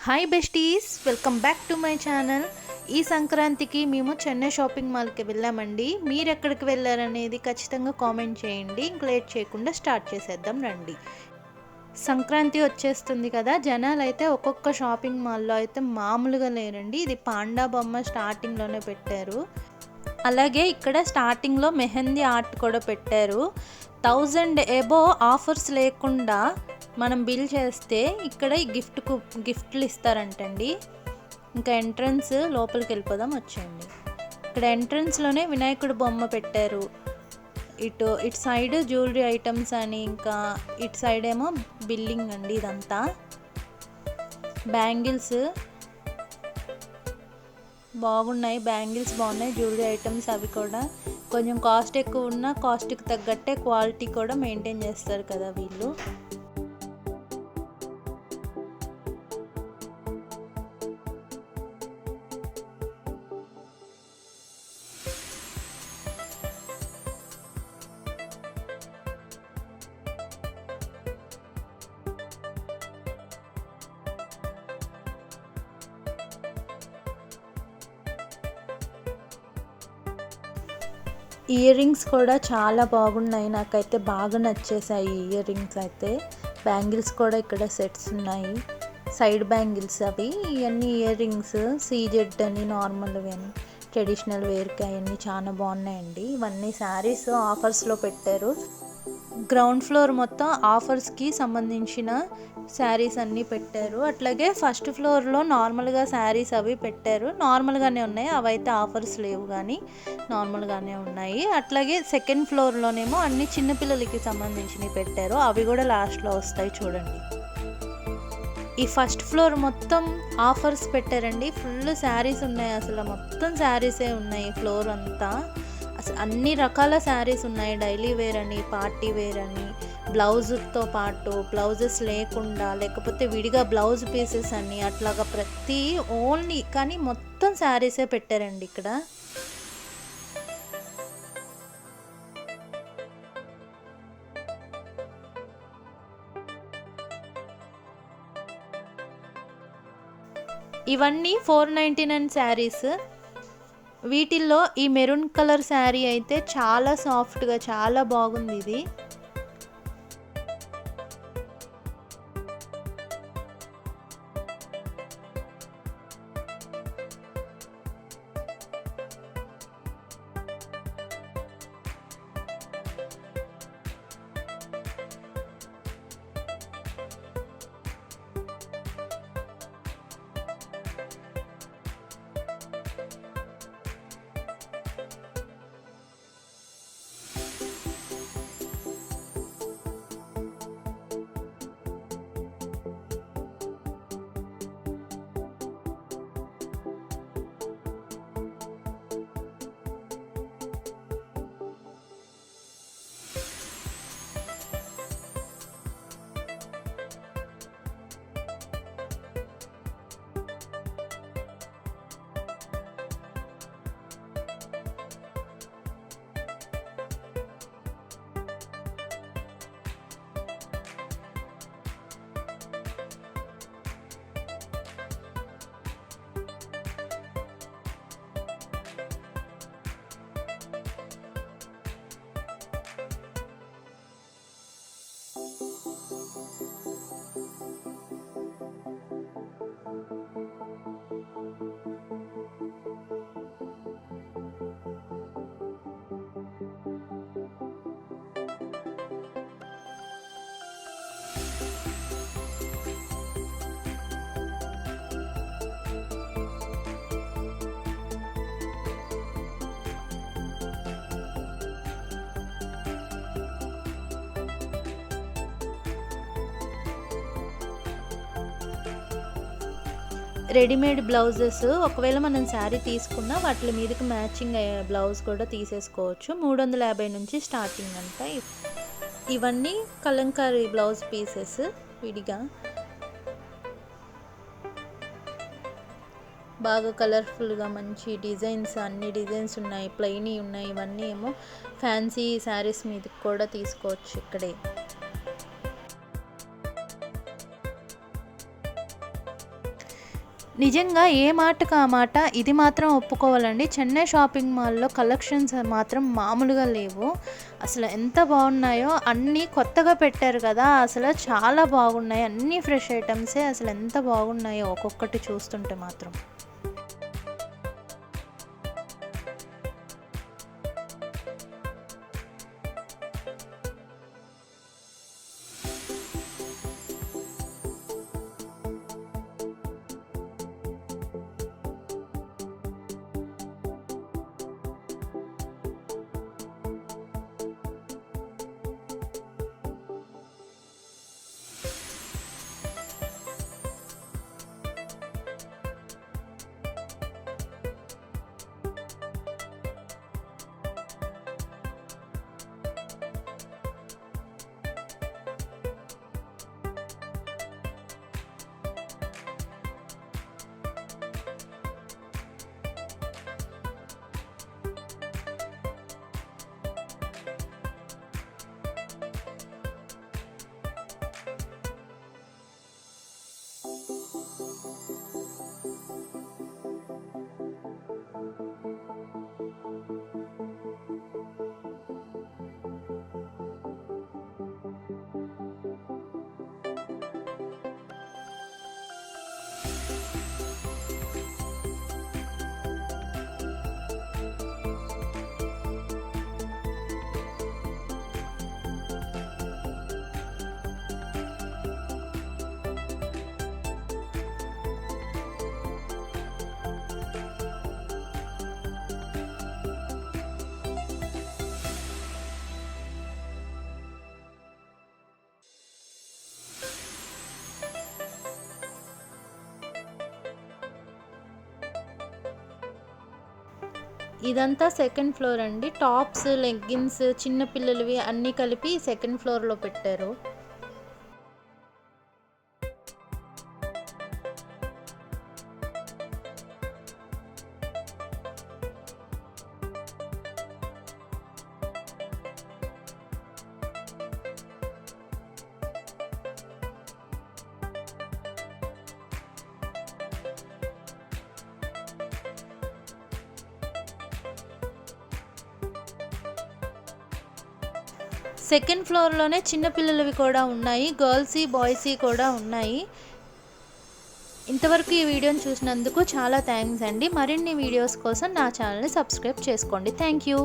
Hi besties, welcome back to my channel. ఈ సంక్రాంతికి మేము చెన్నై షాపింగ్ మాల్కి వెళ్ళామండి. మీరు ఎక్కడికి వెళ్ళారనేది ఖచ్చితంగా కామెంట్ చేయండి. ఇంక లేట్ చేయకుండా స్టార్ట్ చేసేద్దాం రండి. సంక్రాంతి వచ్చేస్తుంది కదా, జనాలు అయితే ఒక్కొక్క షాపింగ్ మాల్లో అయితే మామూలుగా లేరండి. ఇది పాండా బొమ్మ స్టార్టింగ్లోనే పెట్టారు. అలాగే ఇక్కడ స్టార్టింగ్లో మెహందీ ఆర్ట్ కూడా పెట్టారు. 1000 ఎబో ఆఫర్స్ లేకుండా మనం బిల్ చేస్తే ఇక్కడ గిఫ్ట్లు ఇస్తారంటండి. ఇంకా ఎంట్రన్స్ లోపలికి వెళ్ళిపోదాం వచ్చేయండి. ఇక్కడ ఎంట్రన్స్లోనే వినాయకుడు బొమ్మ పెట్టారు. ఇటు సైడ్ జ్యువెలరీ ఐటమ్స్ అని, ఇంకా ఇటు సైడ్ ఏమో బిల్లింగ్ అండి. ఇదంతా బ్యాంగిల్స్ బాగున్నాయి, బ్యాంగిల్స్ బాగున్నాయి, జ్యువెలరీ ఐటమ్స్ అవి కూడా కొంచెం కాస్ట్ ఎక్కువ ఉన్నా కాస్ట్కి తగ్గట్టే క్వాలిటీ కూడా మెయింటైన్ చేస్తారు కదా వీళ్ళు. ఇయర్ రింగ్స్ కూడా చాలా బాగున్నాయి, నాకైతే బాగా నచ్చేసాయి ఇయర్ రింగ్స్ అయితే. బ్యాంగిల్స్ కూడా ఇక్కడ సెట్స్ ఉన్నాయి, సైడ్ బ్యాంగిల్స్ అవి. ఇవన్నీ ఇయర్ రింగ్స్ సీజెడ్ అని, నార్మల్ అని, ట్రెడిషనల్ వేర్కి అవన్నీ చాలా బాగున్నాయండి. ఇవన్నీ శారీస్ ఆఫర్స్లో పెట్టారు. గ్రౌండ్ ఫ్లోర్ మొత్తం ఆఫర్స్కి సంబంధించిన శారీస్ అన్నీ పెట్టారు. అట్లాగే ఫస్ట్ ఫ్లోర్లో నార్మల్గా శారీస్ అవి పెట్టారు, నార్మల్గానే ఉన్నాయి. అవైతే ఆఫర్స్ లేవు కానీ నార్మల్గానే ఉన్నాయి. అట్లాగే సెకండ్ ఫ్లోర్లోనేమో అన్ని చిన్నపిల్లలకి సంబంధించినవి పెట్టారు, అవి కూడా లాస్ట్లో వస్తాయి చూడండి. ఈ ఫస్ట్ ఫ్లోర్ మొత్తం ఆఫర్స్ పెట్టారండి. ఫుల్ శారీస్ ఉన్నాయి, అసలు మొత్తం శారీసే ఉన్నాయి ఫ్లోర్ అంతా. అసలు అన్ని రకాల శారీస్ ఉన్నాయి, డైలీ వేర్ అని, పార్టీ వేర్ అని, బ్లౌజ్తో పాటు బ్లౌజెస్ లేకుండా, లేకపోతే విడిగా బ్లౌజ్ పీసెస్ అని, అట్లాగా ప్రతి ఓన్లీ కానీ మొత్తం శారీసే పెట్టారండి ఇక్కడ. ఇవన్నీ 499 శారీస్. వీటిల్లో ఈ మెరూన్ కలర్ శారీ అయితే చాలా సాఫ్ట్గా చాలా బాగుంది ఇది. రెడీమేడ్ బ్లౌజెస్, ఒకవేళ మనం శారీ తీసుకున్నా వాటి మీదకి మ్యాచింగ్ అయ్యే బ్లౌజ్ కూడా తీసేసుకోవచ్చు. 350 నుంచి స్టార్టింగ్ అంట. ఇవన్నీ కలంకారీ బ్లౌజ్ పీసెస్ విడిగా బాగా కలర్ఫుల్గా మంచి డిజైన్స్, అన్ని డిజైన్స్ ఉన్నాయి, ప్లెయిన్ ఉన్నాయి. ఇవన్నీ ఏమో ఫ్యాన్సీ శారీస్ మీదకి కూడా తీసుకోవచ్చు ఇక్కడే. నిజంగా ఏ మాటకు ఆ మాట ఇది మాత్రం ఒప్పుకోవాలండి. చెన్నై షాపింగ్ మాల్‌లో కలెక్షన్స్ మాత్రం మామూలుగా లేవు. అసలు ఎంత బాగున్నాయో, అన్నీ కొత్తగా పెట్టారు కదా! అసలు చాలా బాగున్నాయి. అన్నీ ఫ్రెష్ ఐటెమ్సే, అసలు ఎంత బాగున్నాయో ఒక్కొక్కటి చూస్తుంటే మాత్రం. ఇదంతా సెకండ్ ఫ్లోర్ అండి. టాప్స్, లెగ్గిన్స్, చిన్న పిల్లలవి అన్నీ కలిపి సెకండ్ ఫ్లోర్‌లో పెట్టారు. సెకండ్ ఫ్లోర్‌లోనే చిన్న పిల్లలవి కూడా ఉన్నాయి. గర్ల్స్‌యి, బాయ్స్‌యి కూడా ఉన్నాయి. ఇంతవరకు ఈ వీడియోని చూసినందుకు చాలా థ్యాంక్స్ అండి. మరిన్ని వీడియోస్ కోసం నా ఛానల్‌ని సబ్స్క్రైబ్ చేసుకోండి. Thank you.